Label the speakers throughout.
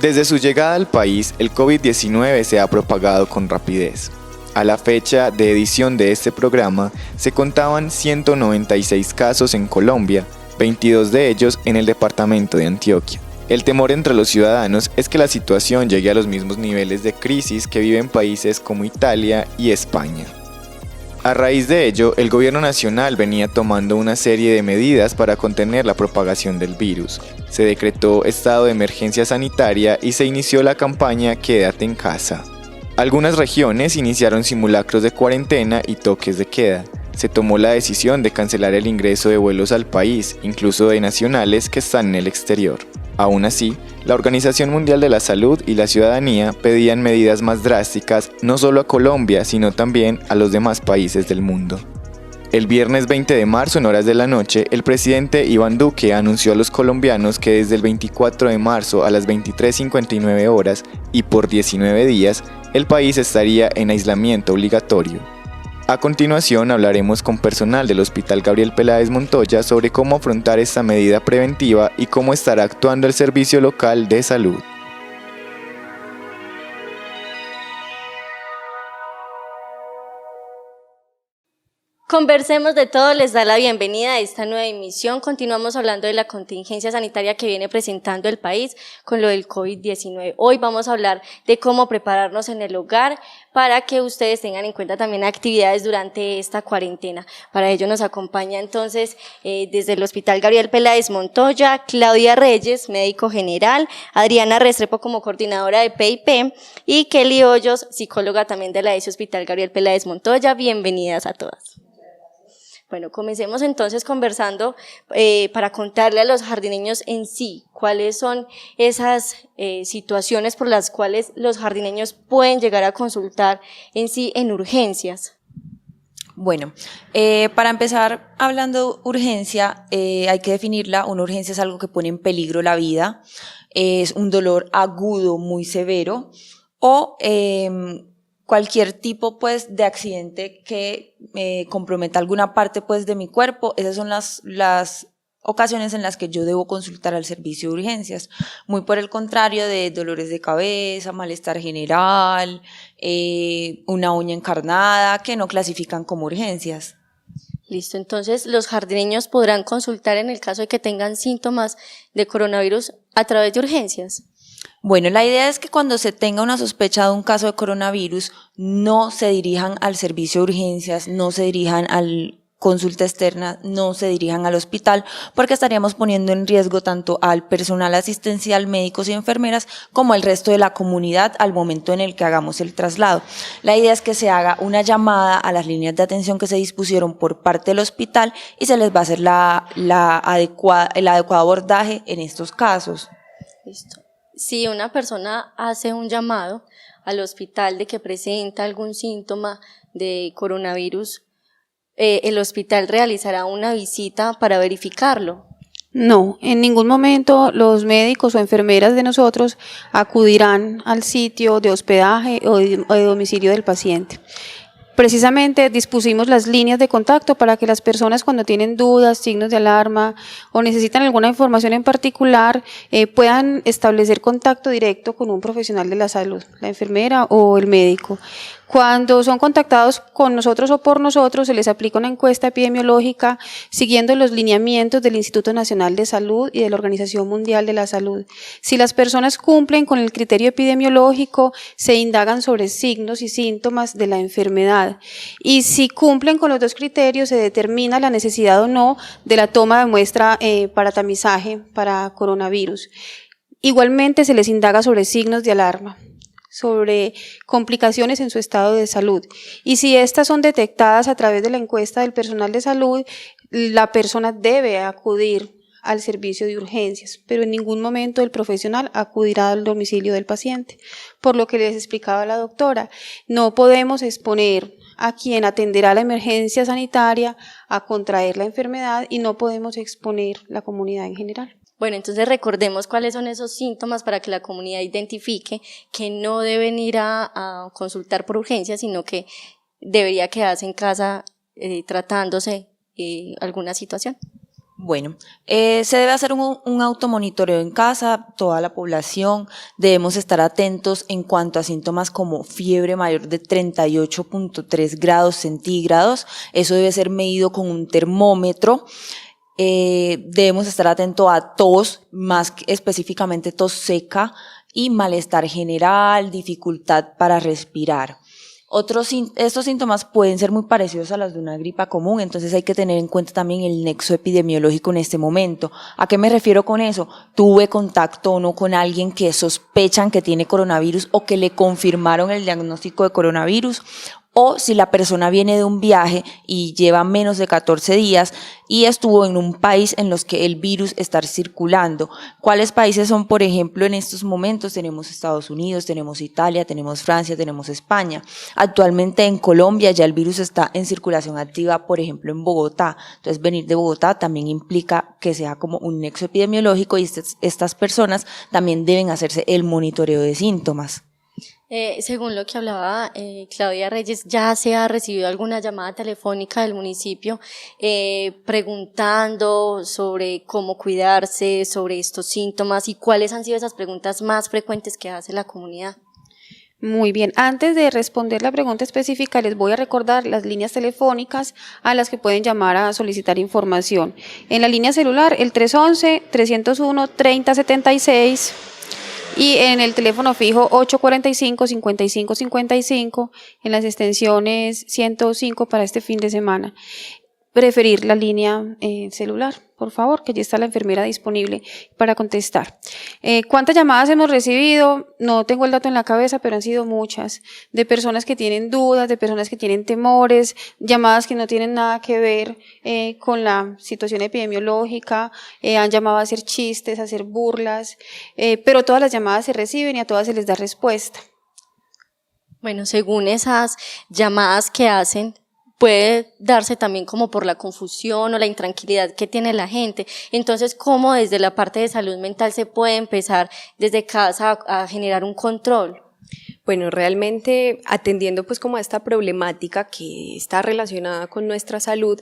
Speaker 1: Desde su llegada al país, el COVID-19 se ha propagado con rapidez. A la fecha de edición de este programa, se contaban 196 casos en Colombia, 22 de ellos en el departamento de Antioquia. El temor entre los ciudadanos es que la situación llegue a los mismos niveles de crisis que viven países como Italia y España. A raíz de ello, el gobierno nacional venía tomando una serie de medidas para contener la propagación del virus. Se decretó estado de emergencia sanitaria y se inició la campaña Quédate en casa. Algunas regiones iniciaron simulacros de cuarentena y toques de queda. Se tomó la decisión de cancelar el ingreso de vuelos al país, incluso de nacionales que están en el exterior. Aún así, la Organización Mundial de la Salud y la ciudadanía pedían medidas más drásticas no solo a Colombia, sino también a los demás países del mundo. El viernes 20 de marzo, en horas de la noche, el presidente Iván Duque anunció a los colombianos que desde el 24 de marzo a las 23:59 horas y por 19 días, el país estaría en aislamiento obligatorio. A continuación hablaremos con personal del Hospital Gabriel Peláez Montoya sobre cómo afrontar esta medida preventiva y cómo estará actuando el servicio local de salud.
Speaker 2: Conversemos de todo les da la bienvenida a esta nueva emisión. Continuamos hablando de la contingencia sanitaria que viene presentando el país con lo del COVID-19. Hoy vamos a hablar de cómo prepararnos en el hogar para que ustedes tengan en cuenta también actividades durante esta cuarentena. Para ello nos acompaña entonces desde el Hospital Gabriel Peláez Montoya, Claudia Reyes, médico general, Adriana Restrepo como coordinadora de PIP y Kelly Hoyos, psicóloga también de la ESI Hospital Gabriel Peláez Montoya. Bienvenidas a todas. Bueno, comencemos entonces conversando para contarle a los jardineños en sí cuáles son esas situaciones por las cuales los jardineños pueden llegar a consultar en sí en urgencias.
Speaker 3: Bueno, para empezar hablando de urgencia, hay que definirla. Una urgencia es algo que pone en peligro la vida, es un dolor agudo muy severo o cualquier tipo pues de accidente que comprometa alguna parte pues de mi cuerpo. Esas son las ocasiones en las que yo debo consultar al servicio de urgencias. Muy por el contrario de dolores de cabeza, malestar general, una uña encarnada, que no clasifican como urgencias.
Speaker 2: Listo, entonces los jardineños podrán consultar en el caso de que tengan síntomas de coronavirus a través de urgencias.
Speaker 3: Bueno, la idea es que cuando se tenga una sospecha de un caso de coronavirus, no se dirijan al servicio de urgencias, no se dirijan al consulta externa, no se dirijan al hospital, porque estaríamos poniendo en riesgo tanto al personal asistencial, médicos y enfermeras, como al resto de la comunidad al momento en el que hagamos el traslado. La idea es que se haga una llamada a las líneas de atención que se dispusieron por parte del hospital y se les va a hacer el adecuado abordaje en estos casos.
Speaker 2: Listo. Si una persona hace un llamado al hospital de que presenta algún síntoma de coronavirus, ¿el hospital realizará una visita para verificarlo?
Speaker 4: No, en ningún momento los médicos o enfermeras de nosotros acudirán al sitio de hospedaje o de domicilio del paciente. Precisamente dispusimos las líneas de contacto para que las personas cuando tienen dudas, signos de alarma o necesitan alguna información en particular puedan establecer contacto directo con un profesional de la salud, la enfermera o el médico. Cuando son contactados con nosotros o por nosotros, se les aplica una encuesta epidemiológica siguiendo los lineamientos del Instituto Nacional de Salud y de la Organización Mundial de la Salud. Si las personas cumplen con el criterio epidemiológico, se indagan sobre signos y síntomas de la enfermedad. Y si cumplen con los dos criterios, se determina la necesidad o no de la toma de muestra para tamizaje para coronavirus. Igualmente, se les indaga sobre signos de alarma, sobre complicaciones en su estado de salud. Y si estas son detectadas a través de la encuesta del personal de salud, la persona debe acudir al servicio de urgencias, pero en ningún momento el profesional acudirá al domicilio del paciente. Por lo que les explicaba la doctora, no podemos exponer a quien atenderá la emergencia sanitaria a contraer la enfermedad y no podemos exponer la comunidad en general.
Speaker 2: Bueno, entonces recordemos cuáles son esos síntomas para que la comunidad identifique que no deben ir a consultar por urgencia, sino que debería quedarse en casa tratándose alguna situación.
Speaker 3: Bueno, se debe hacer un automonitoreo en casa, toda la población. Debemos estar atentos en cuanto a síntomas como fiebre mayor de 38.3 grados centígrados. Eso debe ser medido con un termómetro. Debemos estar atentos a tos, más específicamente tos seca y malestar general, dificultad para respirar. Estos síntomas pueden ser muy parecidos a los de una gripa común, entonces hay que tener en cuenta también el nexo epidemiológico en este momento. ¿A qué me refiero con eso? Tuve contacto o no con alguien que sospechan que tiene coronavirus o que le confirmaron el diagnóstico de coronavirus, o si la persona viene de un viaje y lleva menos de 14 días y estuvo en un país en los que el virus está circulando. ¿Cuáles países son, por ejemplo, en estos momentos? Tenemos Estados Unidos, tenemos Italia, tenemos Francia, tenemos España. Actualmente en Colombia ya el virus está en circulación activa, por ejemplo, en Bogotá. Entonces, venir de Bogotá también implica que sea como un nexo epidemiológico y estas personas también deben hacerse el monitoreo de síntomas.
Speaker 2: Según lo que hablaba Claudia Reyes, ¿ya se ha recibido alguna llamada telefónica del municipio preguntando sobre cómo cuidarse, sobre estos síntomas y cuáles han sido esas preguntas más frecuentes que hace la comunidad?
Speaker 4: Muy bien, antes de responder la pregunta específica, les voy a recordar las líneas telefónicas a las que pueden llamar a solicitar información. En la línea celular, el 311-301-3076 y en el teléfono fijo 845-5555, en las extensiones 105 para este fin de semana. Preferir la línea celular, por favor, que allí está la enfermera disponible para contestar. ¿Cuántas llamadas hemos recibido? No tengo el dato en la cabeza, pero han sido muchas, de personas que tienen dudas, de personas que tienen temores, llamadas que no tienen nada que ver con la situación epidemiológica, han llamado a hacer chistes, a hacer burlas, pero todas las llamadas se reciben y a todas se les da respuesta.
Speaker 2: Bueno, según esas llamadas que hacen, puede darse también como por la confusión o la intranquilidad que tiene la gente. Entonces, ¿cómo desde la parte de salud mental se puede empezar desde casa a generar un control?
Speaker 5: Bueno, realmente atendiendo pues como a esta problemática que está relacionada con nuestra salud,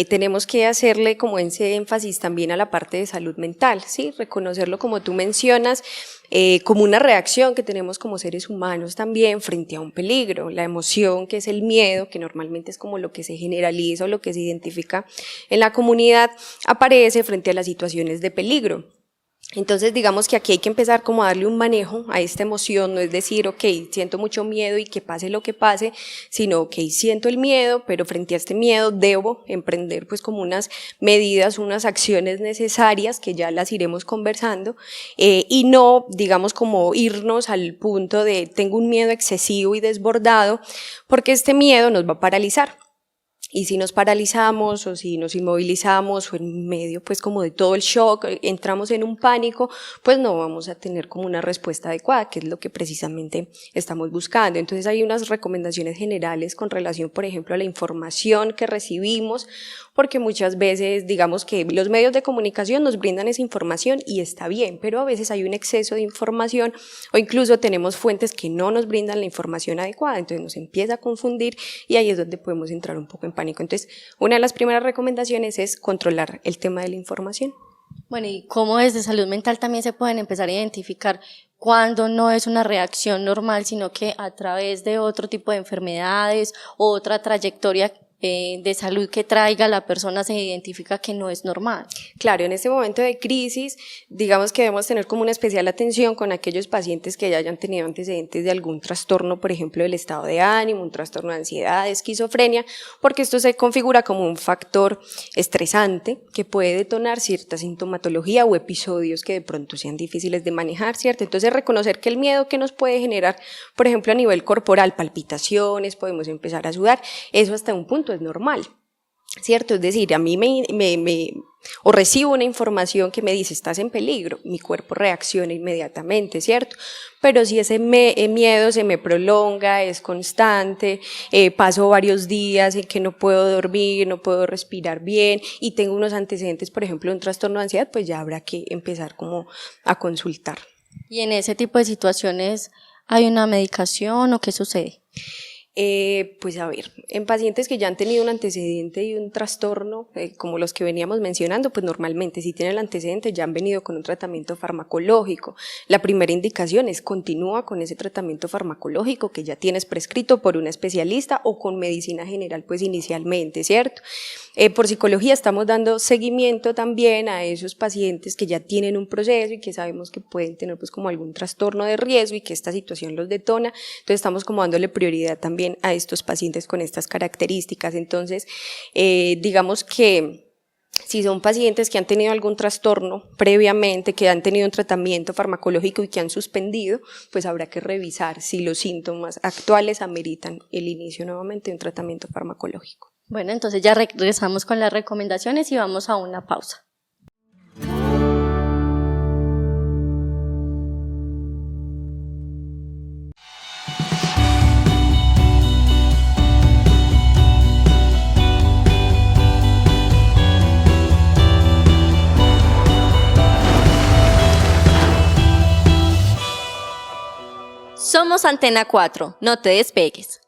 Speaker 5: tenemos que hacerle como ese énfasis también a la parte de salud mental, ¿sí? Reconocerlo como tú mencionas, como una reacción que tenemos como seres humanos también frente a un peligro. La emoción, que es el miedo, que normalmente es como lo que se generaliza o lo que se identifica en la comunidad, aparece frente a las situaciones de peligro. Entonces, digamos que aquí hay que empezar como a darle un manejo a esta emoción, no es decir, ok, siento mucho miedo y que pase lo que pase, sino, ok, siento el miedo, pero frente a este miedo debo emprender pues como unas medidas, unas acciones necesarias que ya las iremos conversando, y no, digamos, como irnos al punto de tengo un miedo excesivo y desbordado, porque este miedo nos va a paralizar. Y si nos paralizamos o si nos inmovilizamos o en medio pues como de todo el shock, entramos en un pánico, pues no vamos a tener como una respuesta adecuada, que es lo que precisamente estamos buscando. Entonces hay unas recomendaciones generales con relación, por ejemplo, a la información que recibimos, porque muchas veces digamos que los medios de comunicación nos brindan esa información y está bien, pero a veces hay un exceso de información o incluso tenemos fuentes que no nos brindan la información adecuada, entonces nos empieza a confundir y ahí es donde podemos entrar un poco en pánico. Entonces, una de las primeras recomendaciones es controlar el tema de la información.
Speaker 2: Bueno, y cómo desde salud mental también se pueden empezar a identificar cuando no es una reacción normal, sino que a través de otro tipo de enfermedades o otra trayectoria de salud que traiga la persona se identifica que no es normal.
Speaker 5: Claro, en este momento de crisis, digamos que debemos tener como una especial atención con aquellos pacientes que ya hayan tenido antecedentes de algún trastorno, por ejemplo, del estado de ánimo, un trastorno de ansiedad, de esquizofrenia, porque esto se configura como un factor estresante que puede detonar cierta sintomatología o episodios que de pronto sean difíciles de manejar, ¿cierto? Entonces, reconocer que el miedo que nos puede generar, por ejemplo, a nivel corporal, palpitaciones, podemos empezar a sudar, eso hasta un punto es normal, ¿cierto? Es decir, a mí o recibo una información que me dice estás en peligro, mi cuerpo reacciona inmediatamente, ¿cierto? Pero si ese miedo se me prolonga, es constante, paso varios días en que no puedo dormir, no puedo respirar bien y tengo unos antecedentes, por ejemplo, de un trastorno de ansiedad, pues ya habrá que empezar como a consultar.
Speaker 2: ¿Y en ese tipo de situaciones hay una medicación o qué sucede?
Speaker 5: Pues a ver, en pacientes que ya han tenido un antecedente y un trastorno, como los que veníamos mencionando, pues normalmente si tienen el antecedente ya han venido con un tratamiento farmacológico. La primera indicación es continúa con ese tratamiento farmacológico que ya tienes prescrito por un especialista o con medicina general pues inicialmente, ¿cierto? Por psicología estamos dando seguimiento también a esos pacientes que ya tienen un proceso y que sabemos que pueden tener pues como algún trastorno de riesgo y que esta situación los detona, entonces estamos como dándole prioridad también a estos pacientes con estas características. Entonces, digamos que si son pacientes que han tenido algún trastorno previamente, que han tenido un tratamiento farmacológico y que han suspendido, pues habrá que revisar si los síntomas actuales ameritan el inicio nuevamente de un tratamiento farmacológico.
Speaker 2: Bueno, entonces ya regresamos con las recomendaciones y vamos a una pausa. Somos Antena 4, no te despegues.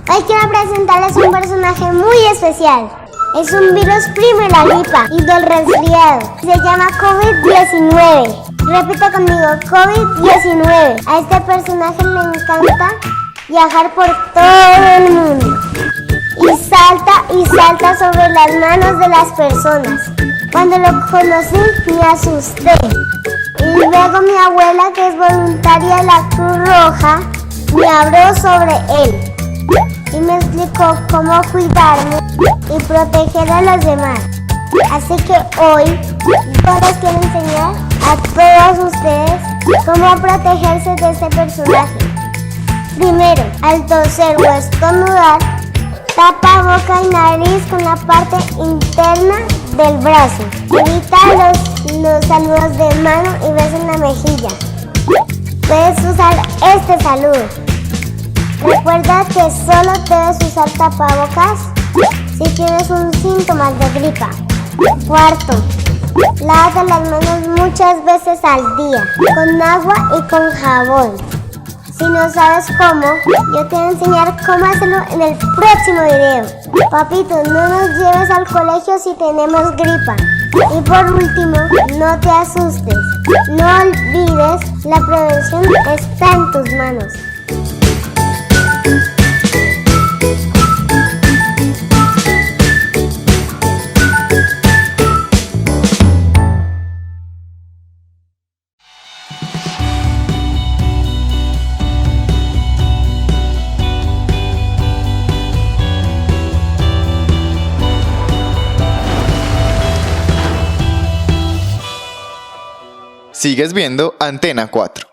Speaker 6: Hoy quiero presentarles un personaje muy especial. Es un virus primo de la gripa y del resfriado. Se llama COVID-19. Repita conmigo, COVID-19. A este personaje le encanta viajar por todo el mundo. Y salta sobre las manos de las personas. Cuando lo conocí, me asusté. Y luego mi abuela, que es voluntaria de la Cruz Roja, me habló sobre él. Y me explicó cómo cuidarme y proteger a los demás. Así que hoy yo les quiero enseñar a todos ustedes cómo protegerse de este personaje. Primero, al toser o estornudar, tapa boca y nariz con la parte interna del brazo. Evita los saludos de mano y besos en la mejilla. Puedes usar este saludo. Recuerda que solo debes usar tapabocas si tienes un síntoma de gripa. Cuarto, lávate las manos muchas veces al día, con agua y con jabón. Si no sabes cómo, yo te voy a enseñar cómo hacerlo en el próximo video. Papito, no nos lleves al colegio si tenemos gripa. Y por último, no te asustes. No olvides, la prevención está en tus manos.
Speaker 1: Sigues viendo Antena 4.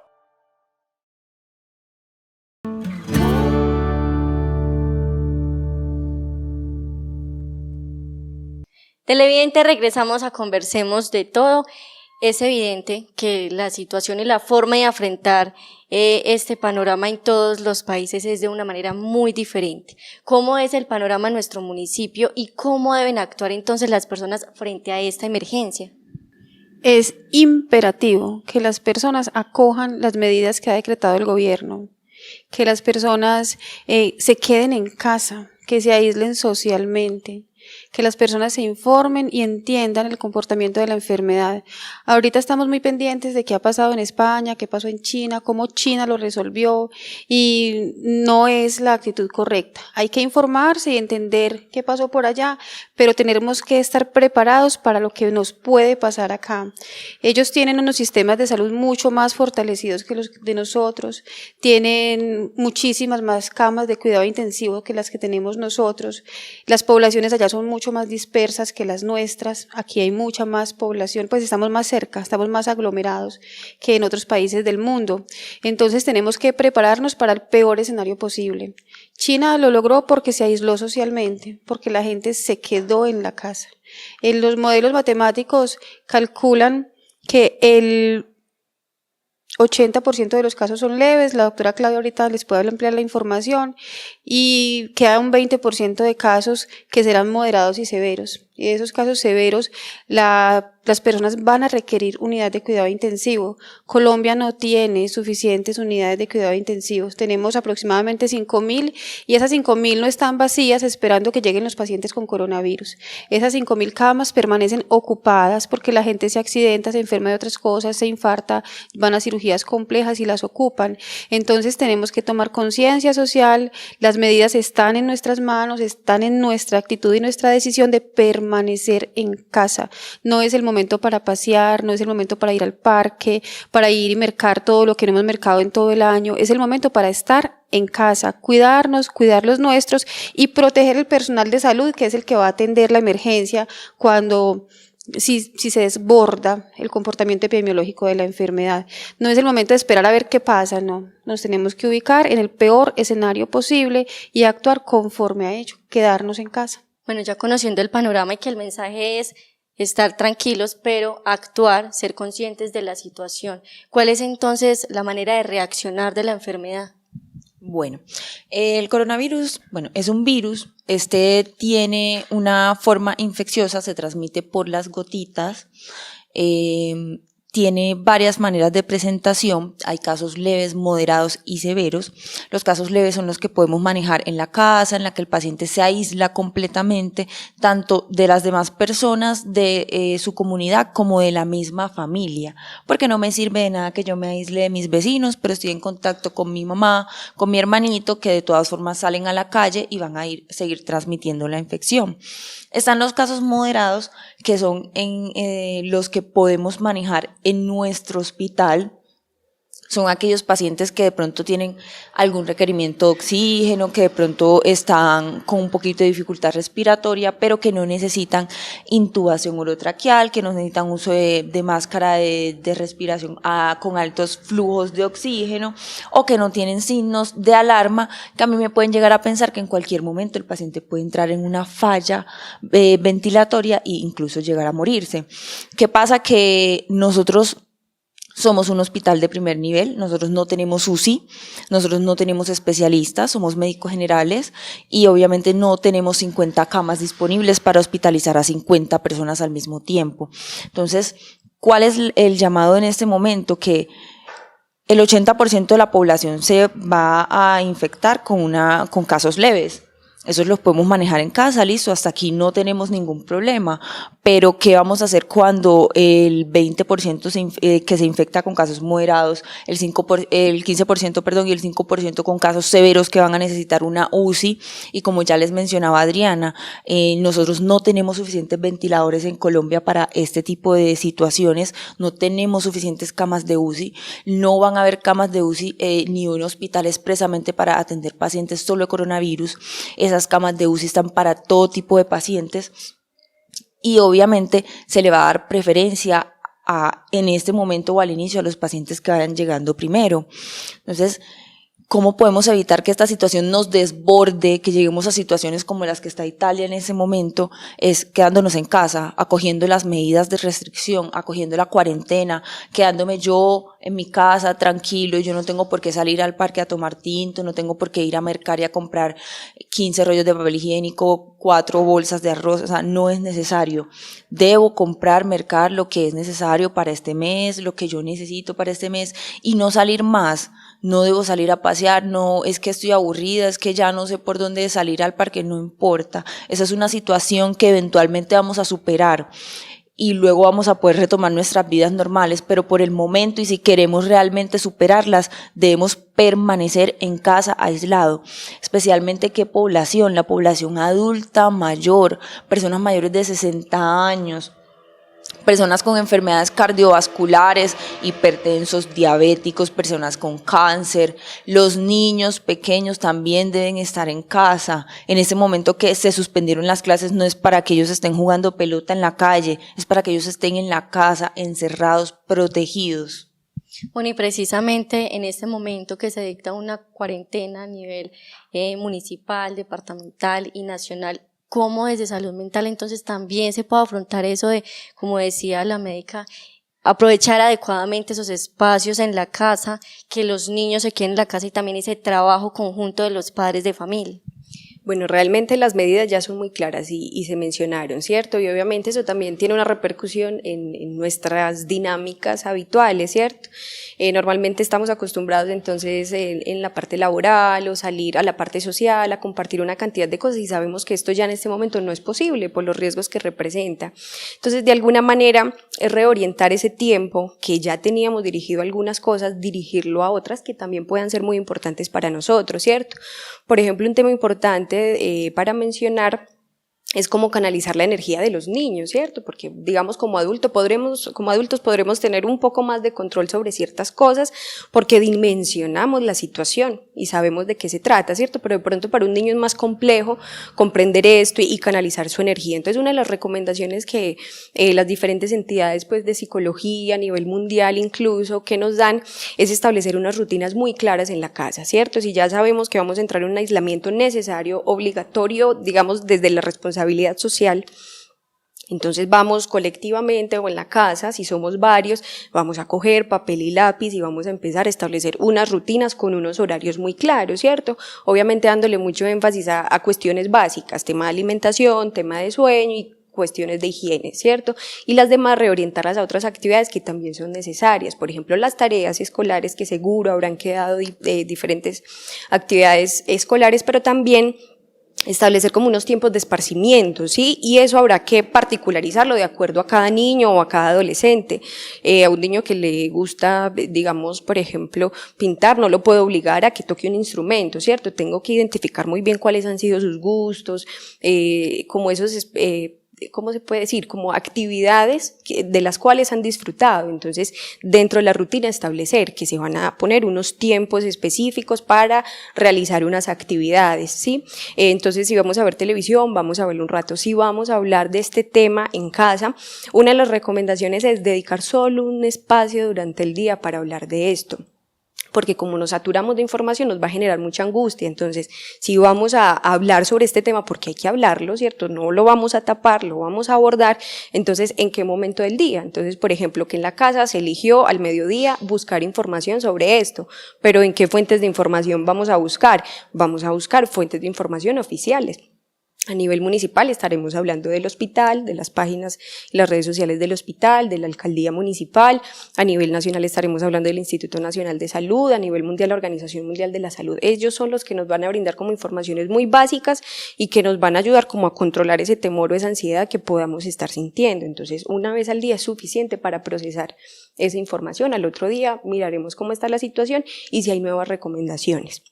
Speaker 2: Televidente, regresamos a Conversemos de Todo. Es evidente que la situación y la forma de afrontar este panorama en todos los países es de una manera muy diferente. ¿Cómo es el panorama en nuestro municipio y cómo deben actuar entonces las personas frente a esta emergencia?
Speaker 4: Es imperativo que las personas acojan las medidas que ha decretado el gobierno, que las personas se queden en casa, que se aíslen socialmente, que las personas se informen y entiendan el comportamiento de la enfermedad. Ahorita estamos muy pendientes de qué ha pasado en España, qué pasó en China, cómo China lo resolvió, y no es la actitud correcta. Hay que informarse y entender qué pasó por allá, pero tenemos que estar preparados para lo que nos puede pasar acá. Ellos tienen unos sistemas de salud mucho más fortalecidos que los de nosotros, tienen muchísimas más camas de cuidado intensivo que las que tenemos nosotros. Las poblaciones allá son mucho más dispersas que las nuestras. Aquí hay mucha más población, pues estamos más cerca, estamos más aglomerados que en otros países del mundo. Entonces tenemos que prepararnos para el peor escenario posible. China lo logró porque se aisló socialmente, porque la gente se quedó en la casa. En los modelos matemáticos calculan que el 80% de los casos son leves, la doctora Claudia ahorita les puede ampliar la información, y queda un 20% de casos que serán moderados y severos. Y de esos casos severos, las personas van a requerir unidad de cuidado intensivo. Colombia no tiene suficientes unidades de cuidado intensivos. Tenemos aproximadamente 5.000 y esas 5.000 no están vacías esperando que lleguen los pacientes con coronavirus. Esas 5.000 camas permanecen ocupadas porque la gente se accidenta, se enferma de otras cosas, se infarta, van a cirugías complejas y las ocupan. Entonces tenemos que tomar conciencia social, las medidas están en nuestras manos, están en nuestra actitud y nuestra decisión de permanecer en casa. No es el momento para pasear, no es el momento para ir al parque, para ir y mercar todo lo que no hemos mercado en todo el año. Es el momento para estar en casa, cuidarnos, cuidar los nuestros y proteger el personal de salud, que es el que va a atender la emergencia cuando si se desborda el comportamiento epidemiológico de la enfermedad. No es el momento de esperar a ver qué pasa, no. Nos tenemos que ubicar en el peor escenario posible y actuar conforme a ello, quedarnos en casa.
Speaker 2: Bueno, ya conociendo el panorama y que el mensaje es estar tranquilos, pero actuar, ser conscientes de la situación. ¿Cuál es entonces la manera de reaccionar de la enfermedad?
Speaker 3: Bueno, el coronavirus, es un virus, tiene una forma infecciosa, se transmite por las gotitas, tiene varias maneras de presentación, hay casos leves, moderados y severos. Los casos leves son los que podemos manejar en la casa, en la que el paciente se aísla completamente, tanto de las demás personas de su comunidad como de la misma familia, porque no me sirve de nada que yo me aísle de mis vecinos, pero estoy en contacto con mi mamá, con mi hermanito, que de todas formas salen a la calle y van a seguir transmitiendo la infección. Están los casos moderados, que son los que podemos manejar en nuestro hospital. Son aquellos pacientes que de pronto tienen algún requerimiento de oxígeno, que de pronto están con un poquito de dificultad respiratoria, pero que no necesitan intubación orotraqueal, que no necesitan uso de máscara de respiración con altos flujos de oxígeno, o que no tienen signos de alarma, que a mí me pueden llegar a pensar que en cualquier momento el paciente puede entrar en una falla ventilatoria e incluso llegar a morirse. ¿Qué pasa? Que nosotros somos un hospital de primer nivel, nosotros no tenemos UCI, nosotros no tenemos especialistas, somos médicos generales y obviamente no tenemos 50 camas disponibles para hospitalizar a 50 personas al mismo tiempo. Entonces, ¿cuál es el llamado en este momento? Que el 80% de la población se va a infectar con casos leves. Esos los podemos manejar en casa, listo, hasta aquí no tenemos ningún problema, pero ¿qué vamos a hacer cuando el 20% que se infecta con casos moderados, el 15% y el 5% con casos severos que van a necesitar una UCI? Y como ya les mencionaba Adriana, nosotros no tenemos suficientes ventiladores en Colombia para este tipo de situaciones, no tenemos suficientes camas de UCI, no van a haber camas de UCI ni un hospital expresamente para atender pacientes solo de coronavirus. Esas camas de UCI están para todo tipo de pacientes y obviamente se le va a dar preferencia en este momento o al inicio a los pacientes que vayan llegando primero. Entonces, ¿cómo podemos evitar que esta situación nos desborde, que lleguemos a situaciones como las que está Italia en ese momento? Es quedándonos en casa, acogiendo las medidas de restricción, acogiendo la cuarentena, quedándome yo en mi casa tranquilo. Yo no tengo por qué salir al parque a tomar tinto, no tengo por qué ir a mercar y a comprar 15 rollos de papel higiénico, 4 bolsas de arroz, o sea, no es necesario. Debo mercar lo que es necesario para este mes, lo que yo necesito para este mes y no salir más. no debo salir a pasear, no, es que estoy aburrida, es que ya no sé por dónde salir al parque, no importa. Esa es una situación que eventualmente vamos a superar y luego vamos a poder retomar nuestras vidas normales, pero por el momento y si queremos realmente superarlas, debemos permanecer en casa aislado, especialmente qué población, la población adulta, mayor, personas mayores de 60 años, personas con enfermedades cardiovasculares, hipertensos, diabéticos, personas con cáncer, los niños pequeños también deben estar en casa. En ese momento que se suspendieron las clases no es para que ellos estén jugando pelota en la calle, es para que ellos estén en la casa, encerrados, protegidos.
Speaker 2: Bueno, y precisamente en este momento que se dicta una cuarentena a nivel municipal, departamental y nacional, cómo desde salud mental entonces también se puede afrontar eso de, como decía la médica, aprovechar adecuadamente esos espacios en la casa, que los niños se queden en la casa y también ese trabajo conjunto de los padres de familia.
Speaker 5: Bueno, realmente las medidas ya son muy claras y se mencionaron, ¿cierto? Y obviamente eso también tiene una repercusión en nuestras dinámicas habituales, ¿cierto? Normalmente estamos acostumbrados entonces en la parte laboral o salir a la parte social, a compartir una cantidad de cosas y sabemos que esto ya en este momento no es posible por los riesgos que representa. Entonces, de alguna manera, es reorientar ese tiempo que ya teníamos dirigido a algunas cosas, dirigirlo a otras que también puedan ser muy importantes para nosotros, ¿cierto? Por ejemplo, un tema importante para mencionar es como canalizar la energía de los niños, ¿cierto? Porque, digamos, como adultos podremos tener un poco más de control sobre ciertas cosas porque dimensionamos la situación y sabemos de qué se trata, ¿cierto? Pero de pronto para un niño es más complejo comprender esto y canalizar su energía. Entonces, una de las recomendaciones que las diferentes entidades pues, de psicología a nivel mundial incluso que nos dan es establecer unas rutinas muy claras en la casa, ¿cierto? Si ya sabemos que vamos a entrar en un aislamiento necesario, obligatorio, digamos, desde la responsabilidad social, entonces vamos colectivamente o en la casa, si somos varios, vamos a coger papel y lápiz y vamos a empezar a establecer unas rutinas con unos horarios muy claros, ¿cierto? Obviamente dándole mucho énfasis a cuestiones básicas, tema de alimentación, tema de sueño y cuestiones de higiene, ¿cierto? Y las demás reorientarlas a otras actividades que también son necesarias, por ejemplo, las tareas escolares que seguro habrán quedado diferentes actividades escolares, pero también establecer como unos tiempos de esparcimiento, ¿sí? Y eso habrá que particularizarlo de acuerdo a cada niño o a cada adolescente. A un niño que le gusta, digamos, por ejemplo, pintar, no lo puedo obligar a que toque un instrumento, ¿cierto? Tengo que identificar muy bien cuáles han sido sus gustos, como esos ¿cómo se puede decir? Como actividades de las cuales han disfrutado. Entonces, dentro de la rutina establecer que se van a poner unos tiempos específicos para realizar unas actividades, ¿sí? Entonces, si vamos a ver televisión, vamos a verlo un rato. Si vamos a hablar de este tema en casa, una de las recomendaciones es dedicar solo un espacio durante el día para hablar de esto, porque como nos saturamos de información nos va a generar mucha angustia. Entonces, si vamos a hablar sobre este tema, porque hay que hablarlo, ¿cierto? No lo vamos a tapar, lo vamos a abordar, entonces, ¿en qué momento del día? Entonces, por ejemplo, que en la casa se eligió al mediodía buscar información sobre esto, pero ¿en qué fuentes de información vamos a buscar? Vamos a buscar fuentes de información oficiales. A nivel municipal estaremos hablando del hospital, de las páginas y las redes sociales del hospital, de la alcaldía municipal. A nivel nacional estaremos hablando del Instituto Nacional de Salud, a nivel mundial la Organización Mundial de la Salud. Ellos son los que nos van a brindar como informaciones muy básicas y que nos van a ayudar como a controlar ese temor o esa ansiedad que podamos estar sintiendo. Entonces, una vez al día es suficiente para procesar esa información. Al otro día miraremos cómo está la situación y si hay nuevas recomendaciones.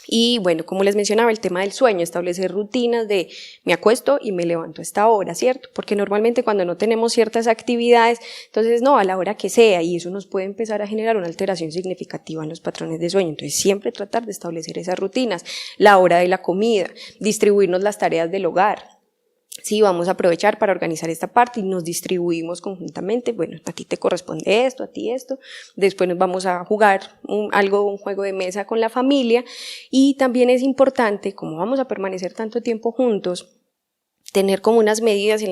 Speaker 5: Y bueno, como les mencionaba, el tema del sueño, establecer rutinas de me acuesto y me levanto a esta hora, ¿cierto? Porque normalmente cuando no tenemos ciertas actividades, entonces no, a la hora que sea, y eso nos puede empezar a generar una alteración significativa en los patrones de sueño. Entonces siempre tratar de establecer esas rutinas, la hora de la comida, distribuirnos las tareas del hogar. Sí, vamos a aprovechar para organizar esta parte y nos distribuimos conjuntamente. Bueno, a ti te corresponde esto, a ti esto. Después nos vamos a jugar un juego de mesa con la familia. Y también es importante, como vamos a permanecer tanto tiempo juntos, tener como unas medidas en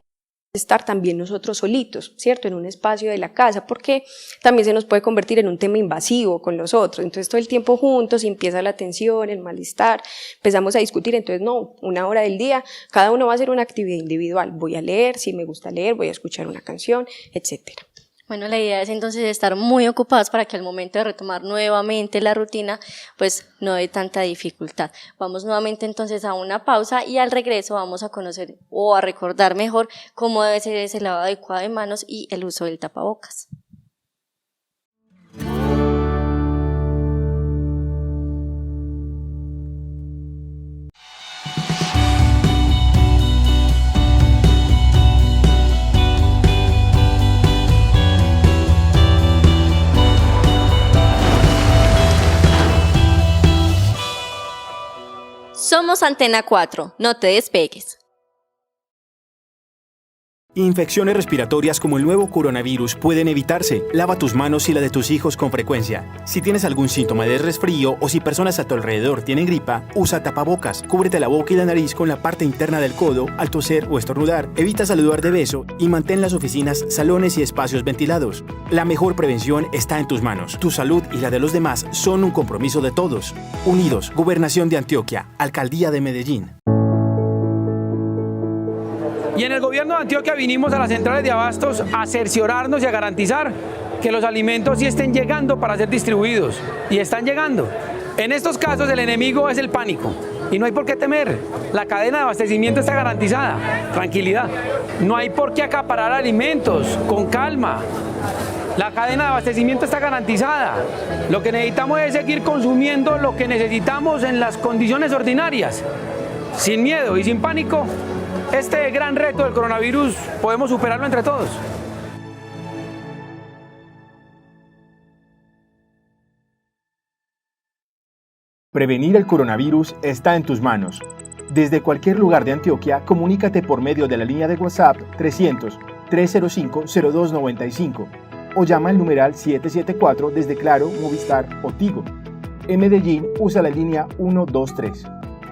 Speaker 5: estar también nosotros solitos, ¿cierto? En un espacio de la casa, porque también se nos puede convertir en un tema invasivo con los otros. Entonces todo el tiempo juntos empieza la tensión, el malestar, empezamos a discutir. Entonces no, una hora del día, cada uno va a hacer una actividad individual. Voy a leer, si me gusta leer, voy a escuchar una canción, etcétera.
Speaker 2: Bueno, la idea es entonces estar muy ocupados para que al momento de retomar nuevamente la rutina, pues no dé tanta dificultad. Vamos nuevamente entonces a una pausa y al regreso vamos a conocer o a recordar mejor cómo debe ser ese lavado adecuado de manos y el uso del tapabocas. Somos Antena 4, no te despegues.
Speaker 7: Infecciones respiratorias como el nuevo coronavirus pueden evitarse. Lava tus manos y la de tus hijos con frecuencia. Si tienes algún síntoma de resfrío o si personas a tu alrededor tienen gripa, usa tapabocas. Cúbrete la boca y la nariz con la parte interna del codo al toser o estornudar. Evita saludar de beso y mantén las oficinas, salones y espacios ventilados. La mejor prevención está en tus manos. Tu salud y la de los demás son un compromiso de todos. Unidos, Gobernación de Antioquia, Alcaldía de Medellín.
Speaker 8: Y en el gobierno de Antioquia vinimos a las centrales de abastos a cerciorarnos y a garantizar que los alimentos sí estén llegando para ser distribuidos. Y están llegando. En estos casos el enemigo es el pánico. Y no hay por qué temer. La cadena de abastecimiento está garantizada. Tranquilidad. No hay por qué acaparar alimentos. Con calma. La cadena de abastecimiento está garantizada. Lo que necesitamos es seguir consumiendo lo que necesitamos en las condiciones ordinarias. Sin miedo y sin pánico. Este gran reto del coronavirus podemos superarlo entre todos.
Speaker 7: Prevenir el coronavirus está en tus manos. Desde cualquier lugar de Antioquia, comunícate por medio de la línea de WhatsApp 300-305-0295 o llama al numeral 774 desde Claro, Movistar o Tigo. En Medellín, usa la línea 123.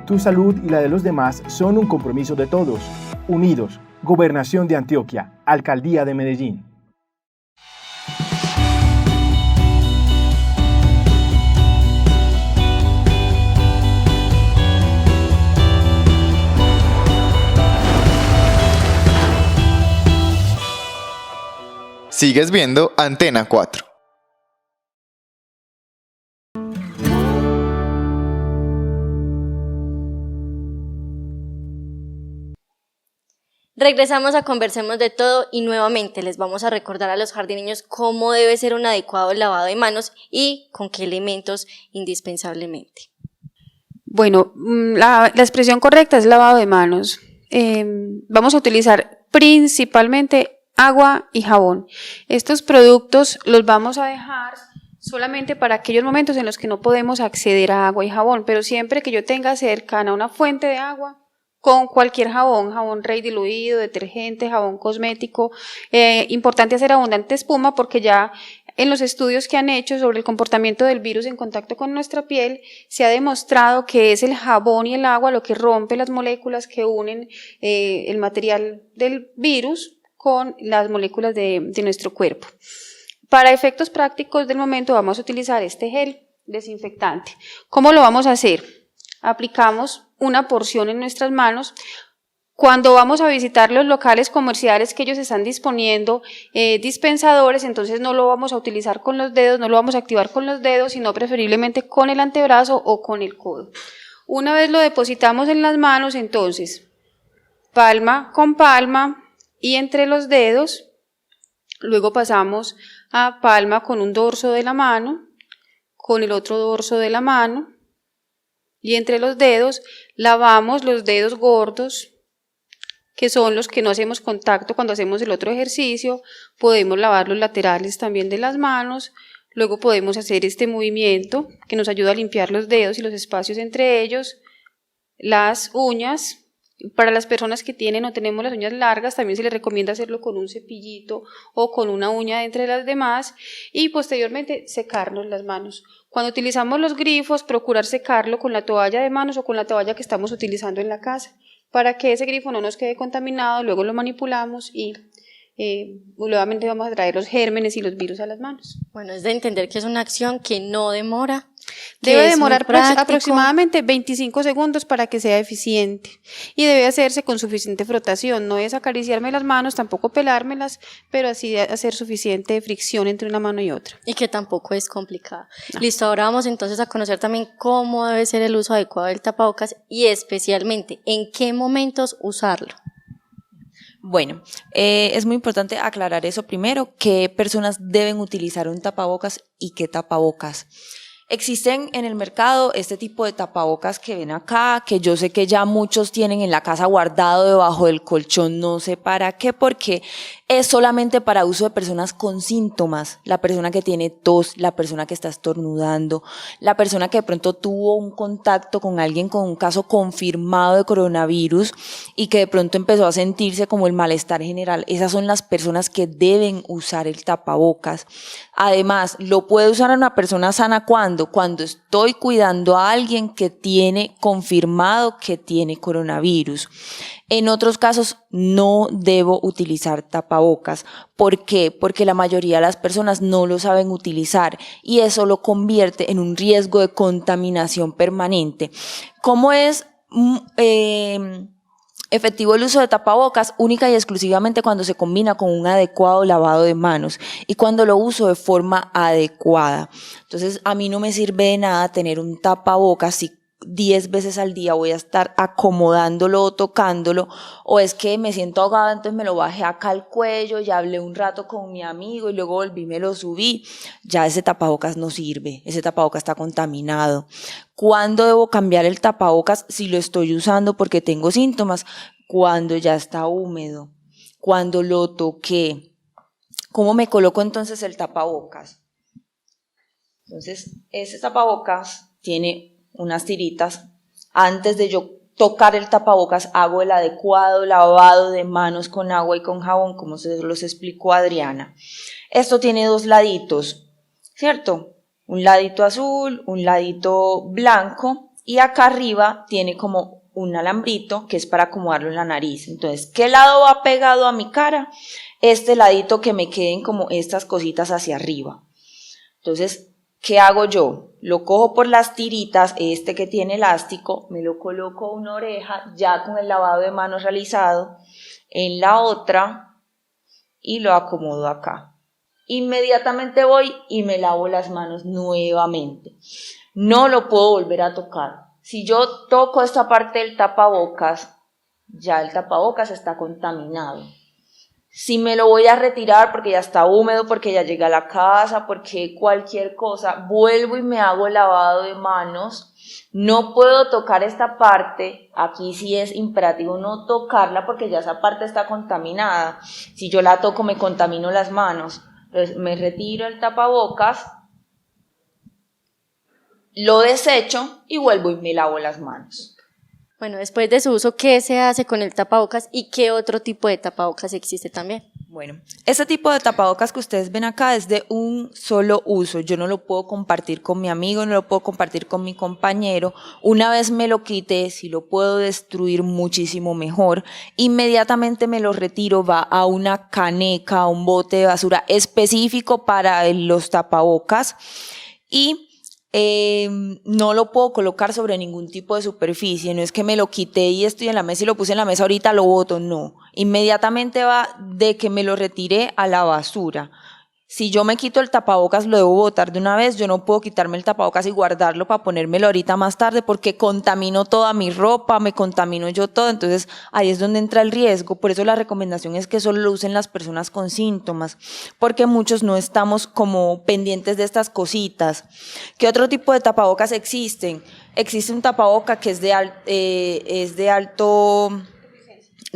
Speaker 7: Tu salud y la de los demás son un compromiso de todos. Unidos, Gobernación de Antioquia, Alcaldía de Medellín.
Speaker 1: Sigues viendo Antena 4.
Speaker 2: Regresamos a Conversemos de Todo y nuevamente les vamos a recordar a los jardineños cómo debe ser un adecuado lavado de manos y con qué elementos indispensablemente.
Speaker 4: Bueno, la expresión correcta es lavado de manos. Vamos a utilizar principalmente agua y jabón. Estos productos los vamos a dejar solamente para aquellos momentos en los que no podemos acceder a agua y jabón, pero siempre que yo tenga cercana una fuente de agua, con cualquier jabón, jabón Rey diluido, detergente, jabón cosmético, importante hacer abundante espuma porque ya en los estudios que han hecho sobre el comportamiento del virus en contacto con nuestra piel, se ha demostrado que es el jabón y el agua lo que rompe las moléculas que unen el material del virus con las moléculas de nuestro cuerpo. Para efectos prácticos del momento vamos a utilizar este gel desinfectante. ¿Cómo lo vamos a hacer? Aplicamos una porción en nuestras manos. Cuando vamos a visitar los locales comerciales que ellos están disponiendo dispensadores, entonces no lo vamos a utilizar con los dedos, no lo vamos a activar con los dedos, sino preferiblemente con el antebrazo o con el codo. Una vez lo depositamos en las manos, entonces palma con palma y entre los dedos, luego pasamos a palma con un dorso de la mano, con el otro dorso de la mano, y entre los dedos lavamos los dedos gordos, que son los que no hacemos contacto cuando hacemos el otro ejercicio. Podemos lavar los laterales también de las manos, luego podemos hacer este movimiento que nos ayuda a limpiar los dedos y los espacios entre ellos, las uñas. Para las personas que tienen o tenemos las uñas largas, también se les recomienda hacerlo con un cepillito o con una uña entre las demás y posteriormente secarnos las manos. Cuando utilizamos los grifos, procurar secarlo con la toalla de manos o con la toalla que estamos utilizando en la casa para que ese grifo no nos quede contaminado, luego lo manipulamos y nuevamente vamos a traer los gérmenes y los virus a las manos.
Speaker 2: Bueno, es de entender que es una acción que no demora
Speaker 4: Debe
Speaker 2: es muy
Speaker 4: demorar
Speaker 2: práctico.
Speaker 4: aproximadamente 25 segundos para que sea eficiente y debe hacerse con suficiente frotación. No es acariciarme las manos, tampoco pelármelas, pero así hacer suficiente fricción entre una mano y otra.
Speaker 2: Y que tampoco es complicado. Listo, ahora vamos entonces a conocer también cómo debe ser el uso adecuado del tapabocas y especialmente en qué momentos usarlo.
Speaker 3: Bueno, es muy importante aclarar eso primero, qué personas deben utilizar un tapabocas y qué tapabocas. Existen en el mercado este tipo de tapabocas que ven acá, que yo sé que ya muchos tienen en la casa guardado debajo del colchón, no sé para qué, porque es solamente para uso de personas con síntomas, la persona que tiene tos, la persona que está estornudando, la persona que de pronto tuvo un contacto con alguien con un caso confirmado de coronavirus y que de pronto empezó a sentirse como el malestar general. Esas son las personas que deben usar el tapabocas. Además, lo puede usar una persona sana cuando estoy cuidando a alguien que tiene confirmado que tiene coronavirus. En otros casos no debo utilizar tapabocas. ¿Por qué? Porque la mayoría de las personas no lo saben utilizar y eso lo convierte en un riesgo de contaminación permanente. ¿Cómo es efectivo el uso de tapabocas? Única y exclusivamente cuando se combina con un adecuado lavado de manos y cuando lo uso de forma adecuada. Entonces, a mí no me sirve de nada tener un tapabocas si 10 veces al día voy a estar acomodándolo o tocándolo, o es que me siento ahogada, entonces me lo bajé acá al cuello, ya hablé un rato con mi amigo y luego volví y me lo subí. Ya ese tapabocas no sirve, ese tapabocas está contaminado. ¿Cuándo debo cambiar el tapabocas si lo estoy usando porque tengo síntomas? Cuando ya está húmedo, cuando lo toqué. ¿Cómo me coloco entonces el tapabocas? Entonces, ese tapabocas tiene unas tiritas. Antes de yo tocar el tapabocas, hago el adecuado lavado de manos con agua y con jabón, como se los explicó Adriana. Esto tiene dos laditos, ¿cierto? Un ladito azul, un ladito blanco, y acá arriba tiene como un alambrito que es para acomodarlo en la nariz. Entonces, ¿qué lado va pegado a mi cara? Este ladito, que me queden como estas cositas hacia arriba. Entonces, ¿qué hago yo? Lo cojo por las tiritas, este que tiene elástico, me lo coloco una oreja ya con el lavado de manos realizado, en la otra y lo acomodo acá. Inmediatamente voy y me lavo las manos nuevamente. No lo puedo volver a tocar. Si yo toco esta parte del tapabocas, ya el tapabocas está contaminado. Si me lo voy a retirar porque ya está húmedo, porque ya llegué a la casa, porque cualquier cosa, vuelvo y me hago lavado de manos. No puedo tocar esta parte, aquí sí es imperativo no tocarla porque ya esa parte está contaminada. Si yo la toco me contamino las manos. Entonces me retiro el tapabocas, lo desecho y vuelvo y me lavo las manos.
Speaker 2: Bueno, después de su uso, ¿qué se hace con el tapabocas y qué otro tipo de tapabocas existe también?
Speaker 3: Bueno, este tipo de tapabocas que ustedes ven acá es de un solo uso. Yo no lo puedo compartir con mi amigo, no lo puedo compartir con mi compañero. Una vez me lo quité, si lo puedo destruir muchísimo mejor, inmediatamente me lo retiro, va a una caneca, a un bote de basura específico para los tapabocas y no lo puedo colocar sobre ningún tipo de superficie. No es que me lo quité y estoy en la mesa y lo puse en la mesa, ahorita lo boto, no. Inmediatamente va de que me lo retiré a la basura. Si yo me quito el tapabocas, lo debo botar de una vez. Yo no puedo quitarme el tapabocas y guardarlo para ponérmelo ahorita más tarde porque contamino toda mi ropa, me contamino yo todo. Entonces ahí es donde entra el riesgo. Por eso la recomendación es que solo lo usen las personas con síntomas, porque muchos no estamos como pendientes de estas cositas. ¿Qué otro tipo de tapabocas existen? Existe un tapaboca que es de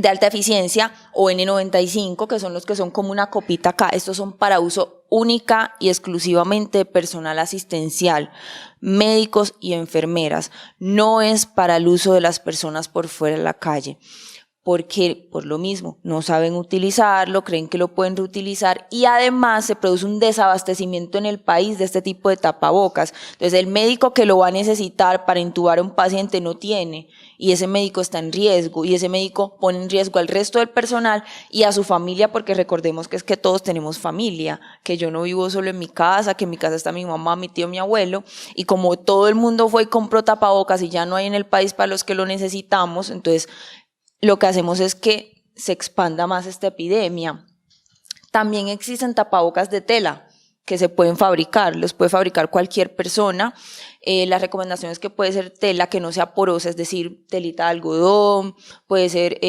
Speaker 3: alta eficiencia o N95, que son los que son como una copita acá. Estos son para uso única y exclusivamente personal asistencial, médicos y enfermeras. No es para el uso de las personas por fuera de la calle. porque por lo mismo no saben utilizarlo, creen que lo pueden reutilizar y además se produce un desabastecimiento en el país de este tipo de tapabocas. Entonces el médico que lo va a necesitar para intubar a un paciente no tiene y ese médico está en riesgo y ese médico pone en riesgo al resto del personal y a su familia, porque recordemos que es que todos tenemos familia, que yo no vivo solo en mi casa, que en mi casa está mi mamá, mi tío, mi abuelo, y como todo el mundo fue y compró tapabocas y ya no hay en el país para los que lo necesitamos, entonces lo que hacemos es que se expanda más esta epidemia. También existen tapabocas de tela que se pueden fabricar, los puede fabricar cualquier persona. La recomendación es que puede ser tela que no sea porosa, es decir, telita de algodón, puede ser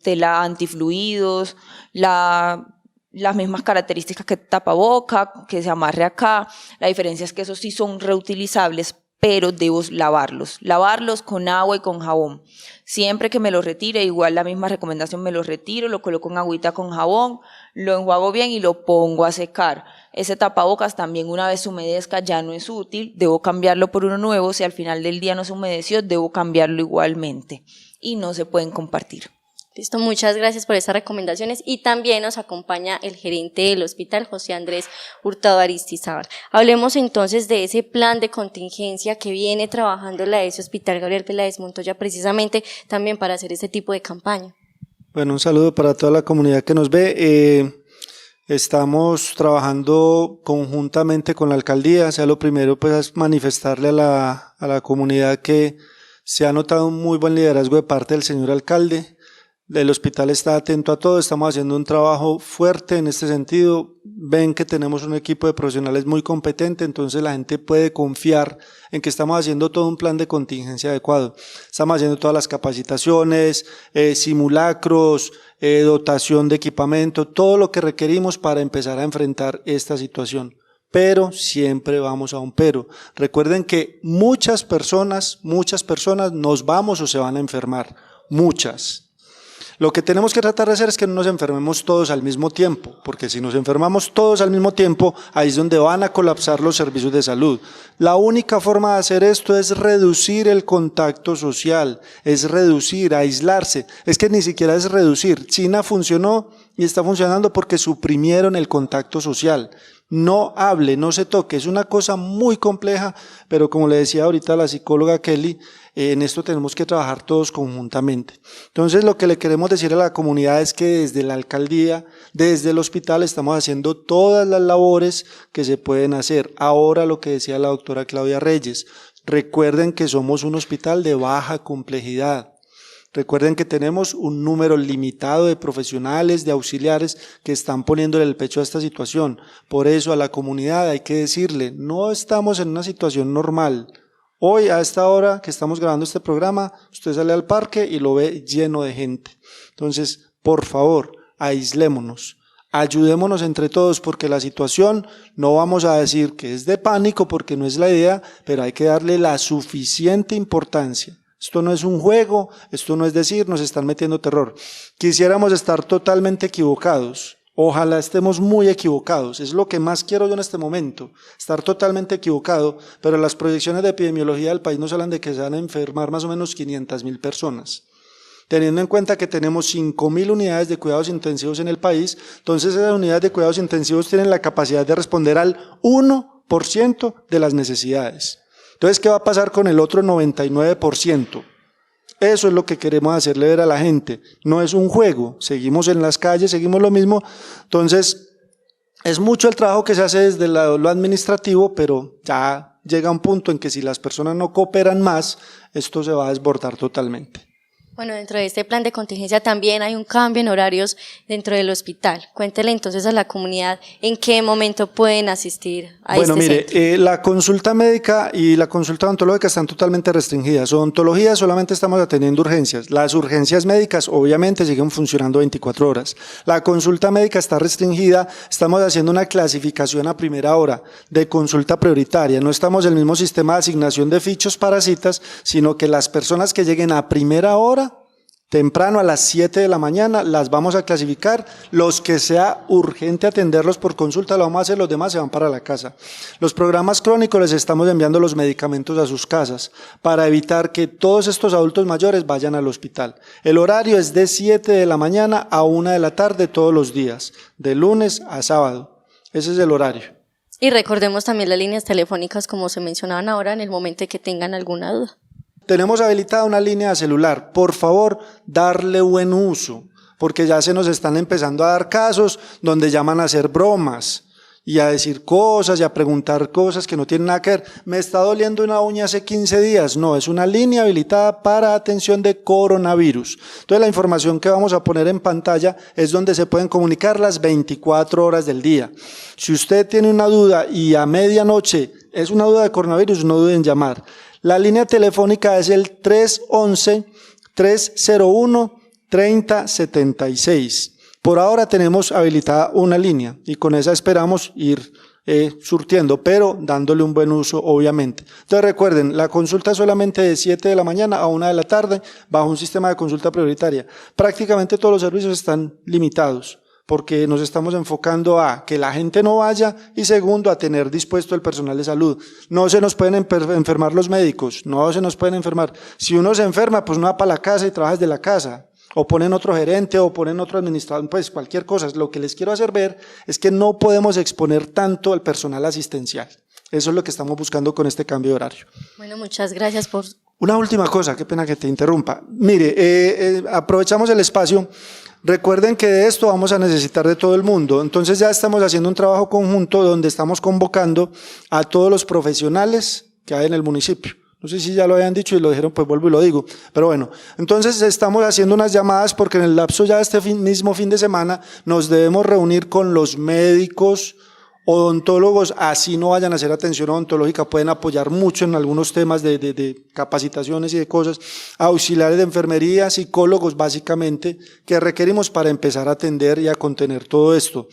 Speaker 3: tela antifluidos, las mismas características que tapaboca, que se amarre acá. La diferencia es que esos sí son reutilizables, pero debo lavarlos con agua y con jabón. Siempre que me los retire, igual la misma recomendación, me los retiro, lo coloco en agüita con jabón, lo enjuago bien y lo pongo a secar. Ese tapabocas también una vez se humedezca ya no es útil, debo cambiarlo por uno nuevo, si al final del día no se humedeció, debo cambiarlo igualmente y no se pueden compartir.
Speaker 2: Listo, muchas gracias por estas recomendaciones y también nos acompaña el gerente del hospital, José Andrés Hurtado Aristizábal. Hablemos entonces de ese plan de contingencia que viene trabajando la ES Hospital Gabriel Peláez Montoya precisamente también para hacer este tipo de campaña.
Speaker 9: Bueno, un saludo para toda la comunidad que nos ve. Estamos trabajando conjuntamente con la alcaldía. Sea lo primero pues es manifestarle a la comunidad que se ha notado un muy buen liderazgo de parte del señor alcalde. El hospital está atento a todo, estamos haciendo un trabajo fuerte en este sentido. Ven que tenemos un equipo de profesionales muy competente, entonces la gente puede confiar en que estamos haciendo todo un plan de contingencia adecuado. Estamos haciendo todas las capacitaciones, simulacros, dotación de equipamiento, todo lo que requerimos para empezar a enfrentar esta situación. Pero siempre vamos a un pero. Recuerden que muchas personas nos vamos o se van a enfermar, muchas. Lo que tenemos que tratar de hacer es que no nos enfermemos todos al mismo tiempo, porque si nos enfermamos todos al mismo tiempo, ahí es donde van a colapsar los servicios de salud. La única forma de hacer esto es reducir el contacto social, es reducir, aislarse. Es que ni siquiera es reducir. China funcionó y está funcionando porque suprimieron el contacto social. No hable, no se toque, es una cosa muy compleja, pero como le decía ahorita la psicóloga Kelly, en esto tenemos que trabajar todos conjuntamente. Entonces lo que le queremos decir a la comunidad es que desde la alcaldía, desde el hospital estamos haciendo todas las labores que se pueden hacer. Ahora lo que decía la doctora Claudia Reyes, recuerden que somos un hospital de baja complejidad. Recuerden que tenemos un número limitado de profesionales, de auxiliares que están poniéndole el pecho a esta situación. Por eso a la comunidad hay que decirle, no estamos en una situación normal. Hoy a esta hora que estamos grabando este programa, usted sale al parque y lo ve lleno de gente. Entonces, por favor, aislémonos. Ayudémonos entre todos porque la situación no vamos a decir que es de pánico porque no es la idea, pero hay que darle la suficiente importancia. Esto no es un juego, esto no es decir, nos están metiendo terror. Quisiéramos estar totalmente equivocados, ojalá estemos muy equivocados, es lo que más quiero yo en este momento, estar totalmente equivocado, pero las proyecciones de epidemiología del país nos hablan de que se van a enfermar más o menos 500,000 personas. Teniendo en cuenta que tenemos 5,000 unidades de cuidados intensivos en el país, entonces esas unidades de cuidados intensivos tienen la capacidad de responder al 1% de las necesidades. Entonces, ¿qué va a pasar con el otro 99%? Eso es lo que queremos hacerle ver a la gente. No es un juego, seguimos en las calles, seguimos lo mismo. Entonces, es mucho el trabajo que se hace desde lo administrativo, pero ya llega un punto en que si las personas no cooperan más, esto se va a desbordar totalmente.
Speaker 2: Bueno, dentro de este plan de contingencia también hay un cambio en horarios dentro del hospital. Cuéntele entonces a la comunidad en qué momento pueden asistir a este centro. Bueno,
Speaker 9: mire, la consulta médica y la consulta odontológica están totalmente restringidas. Odontología solamente estamos atendiendo urgencias. Las urgencias médicas obviamente siguen funcionando 24 horas. La consulta médica está restringida, estamos haciendo una clasificación a primera hora de consulta prioritaria. No estamos en el mismo sistema de asignación de fichos para citas, sino que las personas que lleguen a primera hora temprano a las 7 de la mañana, las vamos a clasificar, los que sea urgente atenderlos por consulta lo vamos a hacer, los demás se van para la casa. Los programas crónicos les estamos enviando los medicamentos a sus casas para evitar que todos estos adultos mayores vayan al hospital. El horario es de 7 de la mañana a 1 de la tarde todos los días, de lunes a sábado. Ese es el horario.
Speaker 2: Y recordemos también las líneas telefónicas como se mencionaban ahora en el momento de que tengan alguna duda.
Speaker 9: Tenemos habilitada una línea de celular, por favor, darle buen uso, porque ya se nos están empezando a dar casos donde llaman a hacer bromas y a decir cosas y a preguntar cosas que no tienen nada que ver. Me está doliendo una uña hace 15 días. No, es una línea habilitada para atención de coronavirus. Entonces la información que vamos a poner en pantalla es donde se pueden comunicar las 24 horas del día. Si usted tiene una duda y a medianoche es una duda de coronavirus, no duden en llamar. La línea telefónica es el 311-301-3076. Por ahora tenemos habilitada una línea y con esa esperamos ir surtiendo, pero dándole un buen uso, obviamente. Entonces recuerden, la consulta es solamente de 7 de la mañana a 1 de la tarde bajo un sistema de consulta prioritaria. Prácticamente todos los servicios están limitados, porque nos estamos enfocando a que la gente no vaya y segundo, a tener dispuesto el personal de salud. No se nos pueden enfermar los médicos, no se nos pueden enfermar. Si uno se enferma, pues uno va para la casa y trabaja desde la casa, o ponen otro gerente o ponen otro administrador, pues cualquier cosa. Lo que les quiero hacer ver es que no podemos exponer tanto al personal asistencial. Eso es lo que estamos buscando con este cambio de horario.
Speaker 2: Bueno, muchas gracias por...
Speaker 9: Una última cosa, qué pena que te interrumpa. Mire, aprovechamos el espacio. Recuerden que de esto vamos a necesitar de todo el mundo, entonces ya estamos haciendo un trabajo conjunto donde estamos convocando a todos los profesionales que hay en el municipio. No sé si ya lo habían dicho y lo dijeron, pues vuelvo y lo digo, pero bueno, entonces estamos haciendo unas llamadas porque en el lapso ya de este mismo fin de semana nos debemos reunir con los médicos, odontólogos, así no vayan a hacer atención odontológica, pueden apoyar mucho en algunos temas de capacitaciones y de cosas, auxiliares de enfermería, psicólogos básicamente, que requerimos para empezar a atender y a contener todo esto.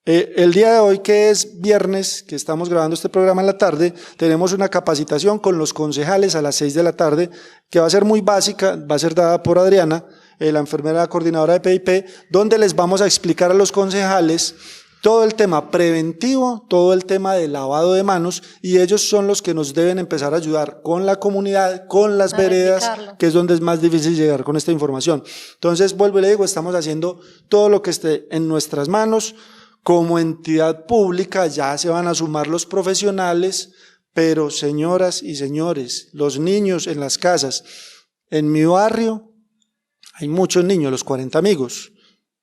Speaker 9: El día de hoy, que es viernes, que estamos grabando este programa en la tarde, tenemos una capacitación con los concejales a las 6 de la tarde, que va a ser muy básica, va a ser dada por Adriana, la enfermera coordinadora de PIP, donde les vamos a explicar a los concejales todo el tema preventivo, todo el tema de lavado de manos, y ellos son los que nos deben empezar a ayudar con la comunidad, con las veredas, que es donde es más difícil llegar con esta información. Entonces, vuelvo y le digo, estamos haciendo todo lo que esté en nuestras manos. Como entidad pública ya se van a sumar los profesionales, pero señoras y señores, los niños en las casas, en mi barrio hay muchos niños, los 40 amigos.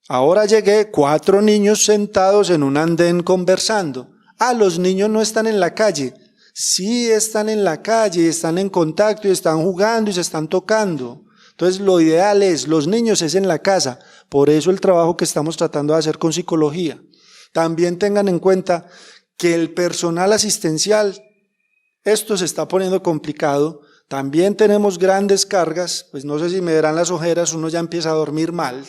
Speaker 9: Ahora llegué, 4 niños sentados en un andén conversando. Los niños no están en la calle. Sí están en la calle, están en contacto y están jugando y se están tocando. Entonces lo ideal es, los niños es en la casa. Por eso el trabajo que estamos tratando de hacer con psicología. También tengan en cuenta que el personal asistencial, esto se está poniendo complicado. También tenemos grandes cargas, pues no sé si me verán las ojeras, uno ya empieza a dormir mal.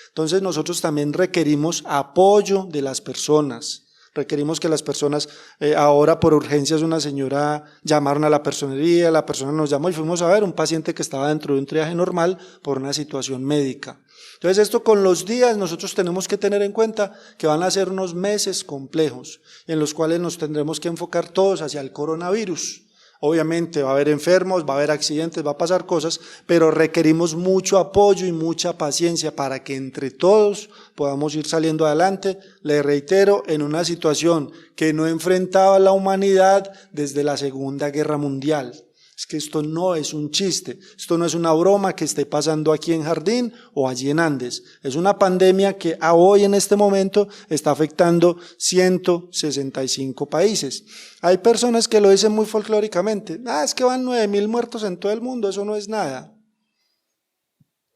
Speaker 9: Entonces nosotros también requerimos apoyo de las personas, requerimos que las personas, ahora por urgencias una señora llamaron a la personería, la persona nos llamó y fuimos a ver un paciente que estaba dentro de un triaje normal por una situación médica. Entonces esto con los días nosotros tenemos que tener en cuenta que van a ser unos meses complejos en los cuales nos tendremos que enfocar todos hacia el coronavirus. Obviamente va a haber enfermos, va a haber accidentes, va a pasar cosas, pero requerimos mucho apoyo y mucha paciencia para que entre todos podamos ir saliendo adelante. Le reitero, en una situación que no enfrentaba la humanidad desde la Segunda Guerra Mundial. Es que esto no es un chiste, esto no es una broma que esté pasando aquí en Jardín o allí en Andes. Es una pandemia que hoy en este momento está afectando 165 países. Hay personas que lo dicen muy folclóricamente, es que van 9.000 muertos en todo el mundo, eso no es nada.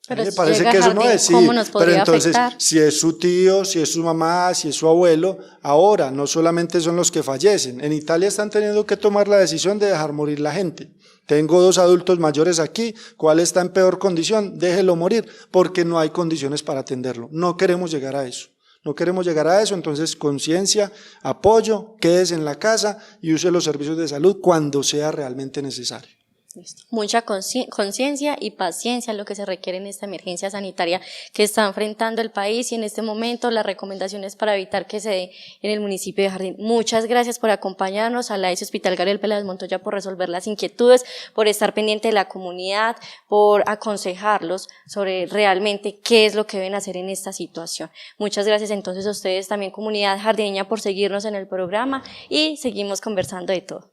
Speaker 2: Pero
Speaker 9: me parece que eso no es, sí, pero entonces afectar? Si es su tío, si es su mamá, si es su abuelo, ahora no solamente son los que fallecen. En Italia están teniendo que tomar la decisión de dejar morir la gente. Tengo 2 adultos mayores aquí, ¿cuál está en peor condición? Déjelo morir, porque no hay condiciones para atenderlo. No queremos llegar a eso. No queremos llegar a eso, entonces conciencia, apoyo, quédese en la casa y use los servicios de salud cuando sea realmente necesario.
Speaker 2: Mucha conciencia y paciencia es lo que se requiere en esta emergencia sanitaria que está enfrentando el país y en este momento las recomendaciones para evitar que se dé en el municipio de Jardín. Muchas gracias por acompañarnos, a la ES Hospital Gabriel Peláez Montoya por resolver las inquietudes, por estar pendiente de la comunidad, por aconsejarlos sobre realmente qué es lo que deben hacer en esta situación. Muchas gracias entonces a ustedes también, comunidad jardineña, por seguirnos en el programa y seguimos conversando de todo.